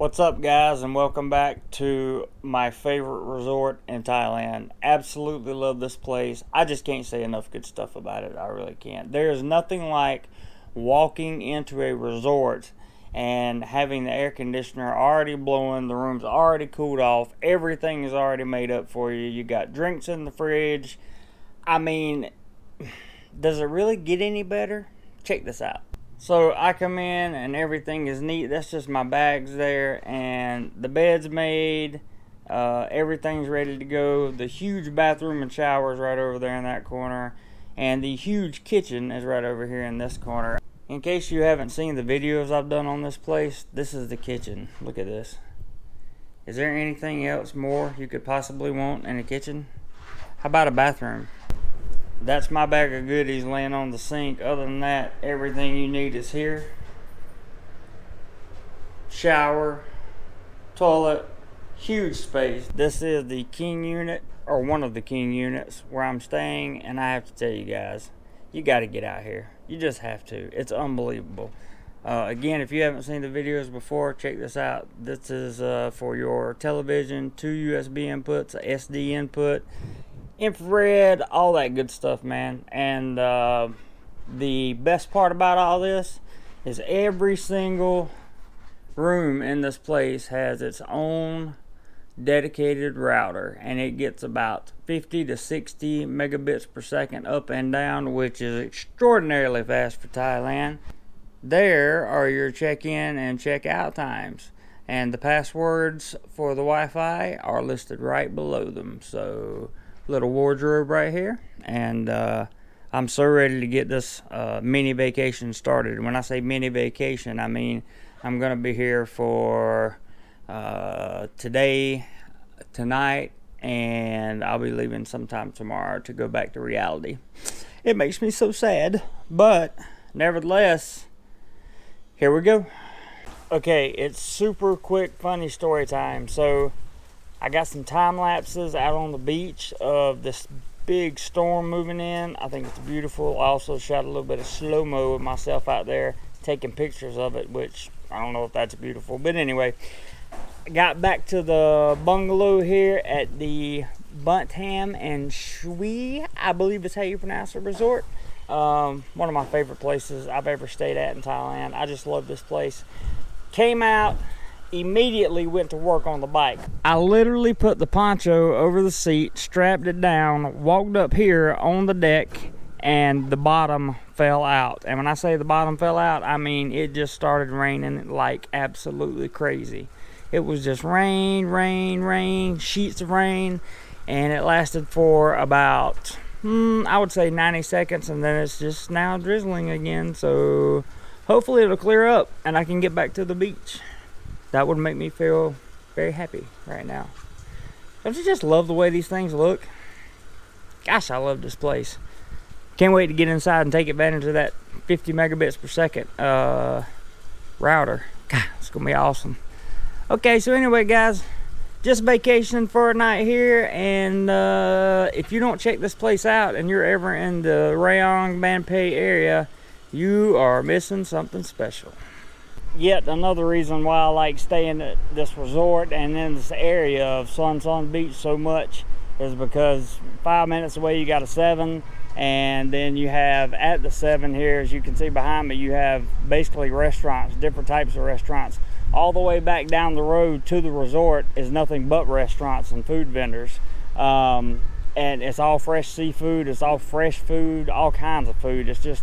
What's up, guys, and welcome back to my favorite resort in Thailand. Absolutely love this place. I just can't say enough good stuff about it. I really can't. There is nothing like walking into a resort and having the air conditioner already blowing, the room's already cooled off, everything is already made up for you. You got drinks in the fridge. I mean, does it really get any better? Check this out. So I come in and everything is neat. That's just my bags there, and the bed's made. Everything's ready to go. The huge bathroom and shower is right over there in that corner, and the huge kitchen is right over here in this corner. In case you haven't seen the videos I've done on this place, this is the kitchen. Look at this. Is there anything else more you could possibly want in a kitchen? How about a bathroom? That's my bag of goodies laying on the sink. Other than that, everything you need is here. Shower, toilet, huge space. This is the king unit, or one of the king units where I'm staying, and I have to tell you guys, you got to get out here. You just have to. It's unbelievable. Again, if you haven't seen the videos before, check this out. This is for your television, 2 USB inputs, a SD input, infrared, all that good stuff, man. And the best part about all this is every single room in this place has its own dedicated router, and it gets about 50 to 60 megabits per second up and down, which is extraordinarily fast for Thailand. There are your check-in and check-out times, and the passwords for the Wi-Fi are listed right below them. So little wardrobe right here, and I'm so ready to get this mini vacation started. When I say mini vacation, I mean I'm gonna be here for today, tonight, and I'll be leaving sometime tomorrow to go back to reality. It makes me so sad, but nevertheless, here we go. Okay, it's super quick funny story time. So I got some time lapses out on the beach of this big storm moving in. I think it's beautiful. I also shot a little bit of slow-mo with myself out there taking pictures of it, which I don't know if that's beautiful. But anyway, I got back to the bungalow here at the Buntham Chwee, I believe is how you pronounce the resort. One of my favorite places I've ever stayed at in Thailand. I just love this place. Came out, immediately went to work on the bike. I literally put the poncho over the seat, strapped it down, walked up here on the deck, and the bottom fell out. And when I say the bottom fell out, I mean it just started raining like absolutely crazy. It was just rain, rain, rain, sheets of rain, and it lasted for about I would say 90 seconds, and then it's just now drizzling again. So hopefully it'll clear up and I can get back to the beach. That would make me feel very happy right now. Don't you just love the way these things look? Gosh, I love this place. Can't wait to get inside and take advantage of that 50 megabits per second router. God, it's gonna be awesome. Okay, so anyway, guys, just vacation for a night here, and if you don't check this place out and you're ever in the Rayong, Ban Phe area, you are missing something special. Yet another reason why I like staying at this resort and in this area of Suan Son Beach so much is because 5 minutes away you got a 7, and then you have at the 7 here, as you can see behind me, you have basically restaurants, different types of restaurants. All the way back down the road to the resort is nothing but restaurants and food vendors, and it's all fresh seafood, it's all fresh food, all kinds of food. It's just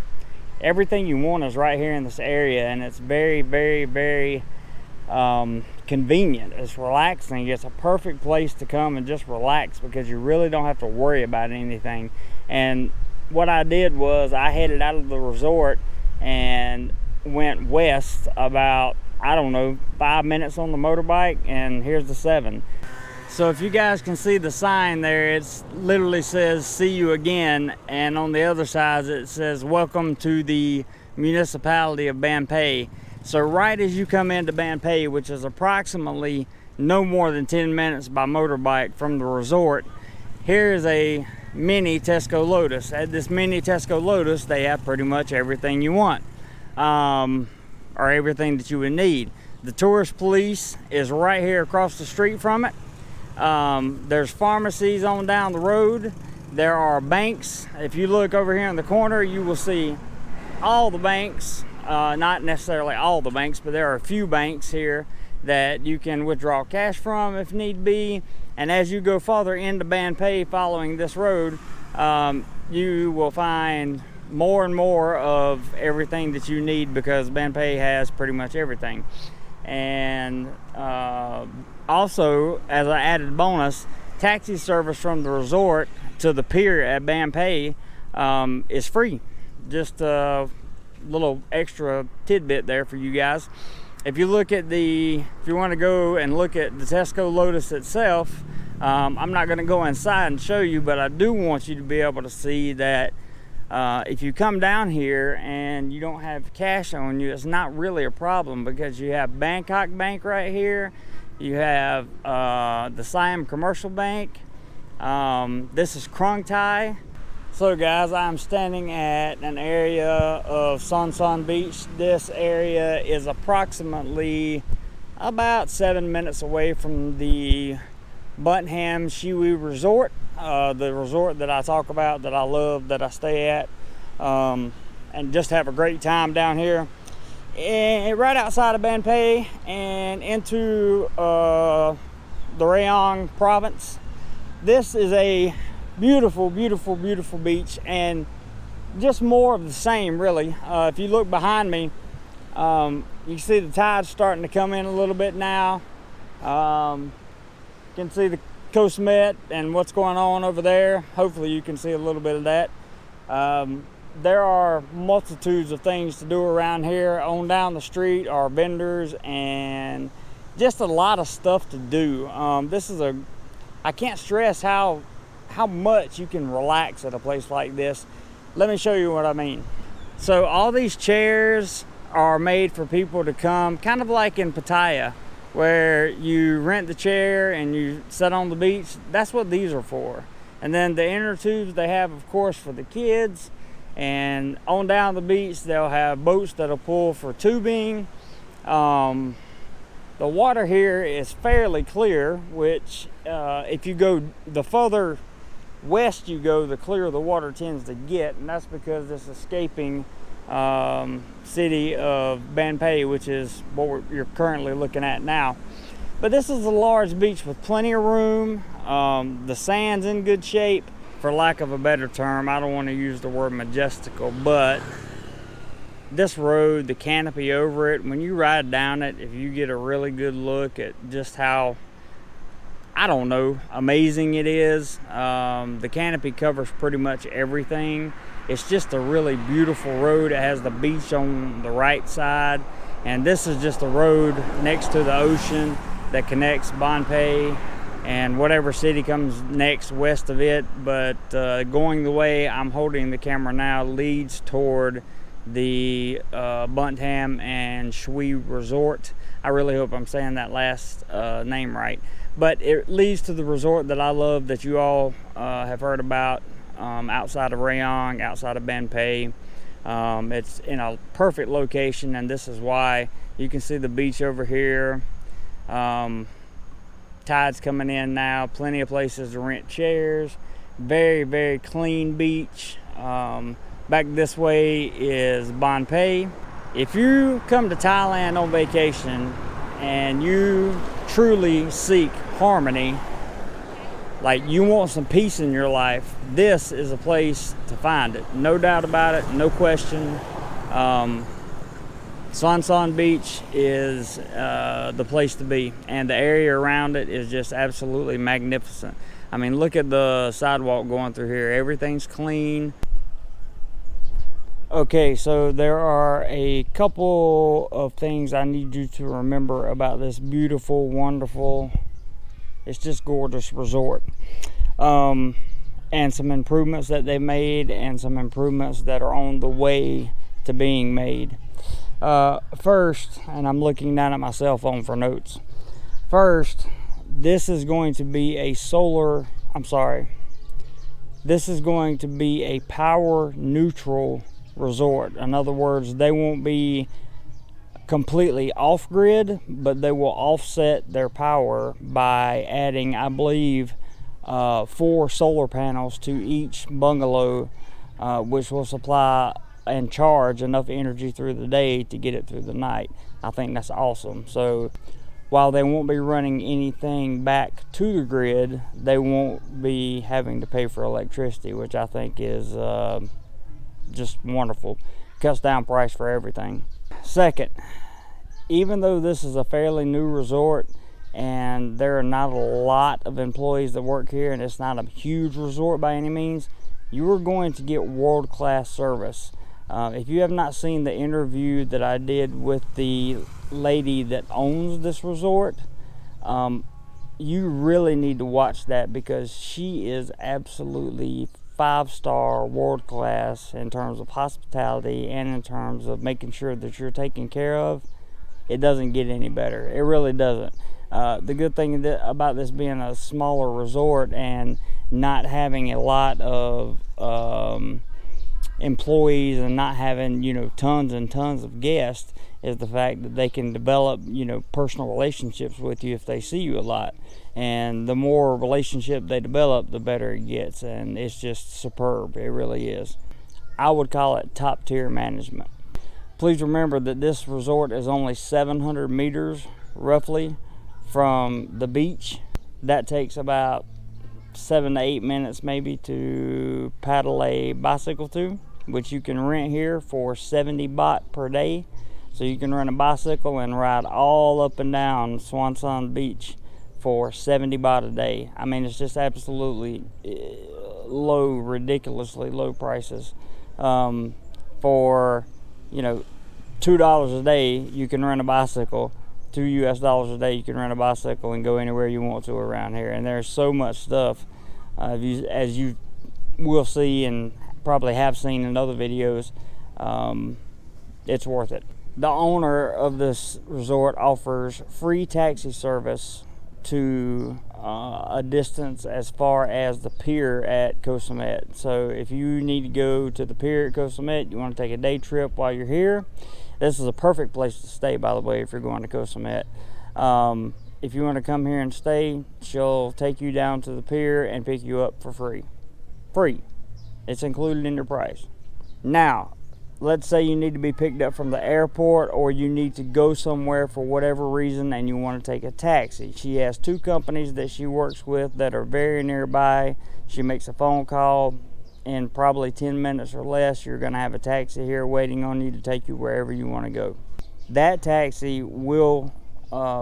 everything you want is right here in this area, and it's very, very, very convenient. It's relaxing. It's a perfect place to come and just relax because you really don't have to worry about anything. And what I did was I headed out of the resort and went west about, I don't know, 5 minutes on the motorbike, and here's the 7. So if you guys can see the sign there, it literally says "See you again," and on the other side it says "Welcome to the municipality of Ban Phe." So right as you come into Ban Phe, which is approximately no more than 10 minutes by motorbike from the resort, here is a mini Tesco Lotus. At this mini Tesco Lotus, they have pretty much everything you want, or everything that you would need. The tourist police is right here across the street from it. There's pharmacies on down the road. There are banks. If you look over here in the corner, you will see all the banks. Not necessarily all the banks, but there are a few banks here that you can withdraw cash from if need be. And as you go farther into Ban Phe following this road, you will find more and more of everything that you need, because Ban Phe has pretty much everything. And also, as an added bonus, taxi service from the resort to the pier at Ban Phe is free. Just a little extra tidbit there for you guys. If you look at if you want to go and look at the Tesco Lotus itself, I'm not going to go inside and show you, but I do want you to be able to see that if you come down here and you don't have cash on you, it's not really a problem, because you have Bangkok Bank right here. You have the Siam Commercial Bank. This is Krung Thai. So guys, I'm standing at an area of Suan Son Beach. This area is approximately about 7 minutes away from the Buntham Chwee Resort, the resort that I talk about, that I love, that I stay at, and just have a great time down here. And right outside of Ban Phe and into the Rayong province. This is a beautiful, beautiful, beautiful beach, and just more of the same, really. If you look behind me, you can see the tide's starting to come in a little bit now. You can see the Ko Samet and what's going on over there. Hopefully you can see a little bit of that. There are multitudes of things to do around here. On down the street are vendors and just a lot of stuff to do. I can't stress how much you can relax at a place like this. Let me show you what I mean. So all these chairs are made for people to come, kind of like in Pattaya, where you rent the chair and you sit on the beach. That's what these are for. And then the inner tubes they have, of course, for the kids. And on down the beach, they'll have boats that'll pull for tubing. The water here is fairly clear, which if you go the further west you go, the clearer the water tends to get, and that's because this escaping city of Ban Phe, which is what you're currently looking at now. But this is a large beach with plenty of room. The sand's in good shape, for lack of a better term. I don't want to use the word majestical, but this road, the canopy over it, when you ride down it, if you get a really good look at just how, I don't know, amazing it is. The canopy covers pretty much everything. It's just a really beautiful road. It has the beach on the right side, and this is just a road next to the ocean that connects Ban Phe and whatever city comes next west of it. But going the way I'm holding the camera now leads toward the Buntham and Chwee Resort. I really hope I'm saying that last name right. But it leads to the resort that I love, that you all have heard about, outside of Rayong, outside of Ban Phe. It's in a perfect location, and this is why. You can see the beach over here. Tide's coming in now. Plenty of places to rent chairs. Very, very clean beach. Back this way is Ban Phe. If you come to Thailand on vacation and you truly seek harmony, like you want some peace in your life, this is a place to find it. No doubt about it, no question. Suan Son Beach is the place to be, and the area around it is just absolutely magnificent. I mean, look at the sidewalk going through here. Everything's clean. Okay, so there are a couple of things I need you to remember about this beautiful, wonderful, it's just gorgeous resort. And some improvements that they made, and some improvements that are on the way to being made. First, and I'm looking down at my cell phone for notes. First, this is going to be a this is going to be a power neutral resort. In other words, they won't be completely off-grid, but they will offset their power by adding, I believe, 4 solar panels to each bungalow, which will supply and charge enough energy through the day to get it through the night. I think that's awesome. So while they won't be running anything back to the grid, they won't be having to pay for electricity, which I think is just wonderful. Cuts down price for everything. Second, even though this is a fairly new resort and there are not a lot of employees that work here, and it's not a huge resort by any means, you are going to get world-class service. If you have not seen the interview that I did with the lady that owns this resort, you really need to watch that, because she is absolutely 5-star, world-class in terms of hospitality and in terms of making sure that you're taken care of. It doesn't get any better. It really doesn't. The good thing about this being a smaller resort and not having a lot of employees and not having, tons and tons of guests is the fact that they can develop, personal relationships with you if they see you a lot. And the more relationship they develop, the better it gets. And it's just superb. It really is. I would call it top tier management. Please remember that this resort is only 700 meters roughly from the beach. That takes about 7 to 8 minutes maybe to paddle a bicycle to, which you can rent here for 70 baht per day. So you can rent a bicycle and ride all up and down Suan Son Beach for 70 baht a day. I mean, it's just absolutely low, ridiculously low prices. For $2 a day you can rent a bicycle. $2 a day you can rent a bicycle and go anywhere you want to around here. And there's so much stuff, as you will see and probably have seen in other videos. It's worth it. The owner of this resort offers free taxi service to a distance as far as the pier at Ko Samet. So if you need to go to the pier at Ko Samet, you want to take a day trip while you're here, this is a perfect place to stay, by the way, if you're going to Ko Samet. If you want to come here and stay, she'll take you down to the pier and pick you up for free. Free. It's included in your price. Now, let's say you need to be picked up from the airport, or you need to go somewhere for whatever reason and you want to take a taxi. She has 2 companies that she works with that are very nearby. She makes a phone call. In probably 10 minutes or less, you're going to have a taxi here waiting on you to take you wherever you want to go. That taxi will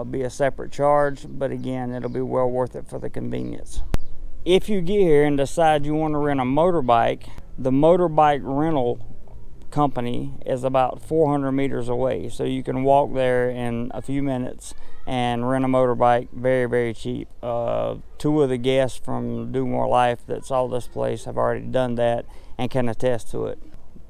be a separate charge, but again, it'll be well worth it for the convenience. If you get here and decide you want to rent a motorbike, the motorbike rental company is about 400 meters away, so you can walk there in a few minutes and rent a motorbike very, very cheap. 2 of the guests from DoMoreLife that saw this place have already done that and can attest to it.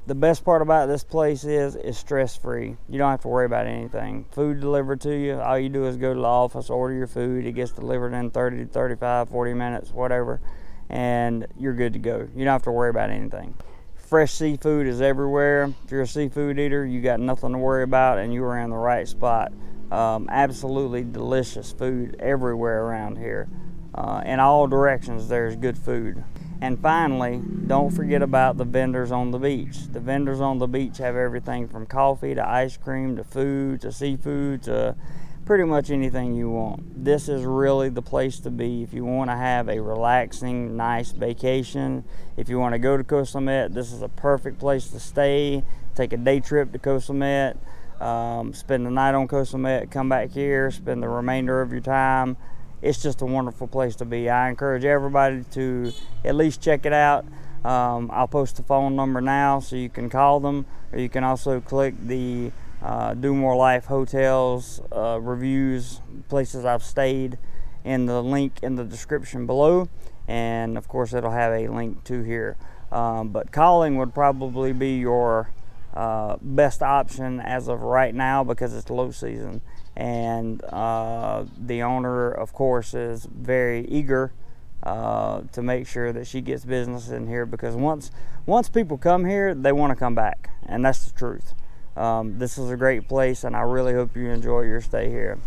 The best part about this place is it's stress-free. You don't have to worry about anything. Food delivered to you. All you do is go to the office, order your food. It gets delivered in 30 to 35, 40 minutes, whatever, and you're good to go. You don't have to worry about anything. Fresh seafood is everywhere. If you're a seafood eater, you got nothing to worry about, and you are in the right spot. Absolutely delicious food everywhere around here. In all directions, there's good food. And finally, don't forget about the vendors on the beach. The vendors on the beach have everything from coffee to ice cream to food to seafood to pretty much anything you want. This is really the place to be if you want to have a relaxing, nice vacation. If you want to go to Ko Samet, this is a perfect place to stay. Take a day trip to Ko Samet, spend the night on Ko Samet, come back here, spend the remainder of your time. It's just a wonderful place to be. I encourage everybody to at least check it out. I'll post the phone number now so you can call them, or you can also click the DoMoreLife hotels, reviews, places I've stayed in the link in the description below, and of course it'll have a link to here. But calling would probably be your best option as of right now, because it's low season, and the owner of course is very eager to make sure that she gets business in here, because once people come here, they want to come back, and that's the truth. This is a great place, and I really hope you enjoy your stay here.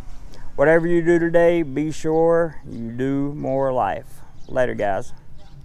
Whatever you do today, be sure you do more life. Later, guys.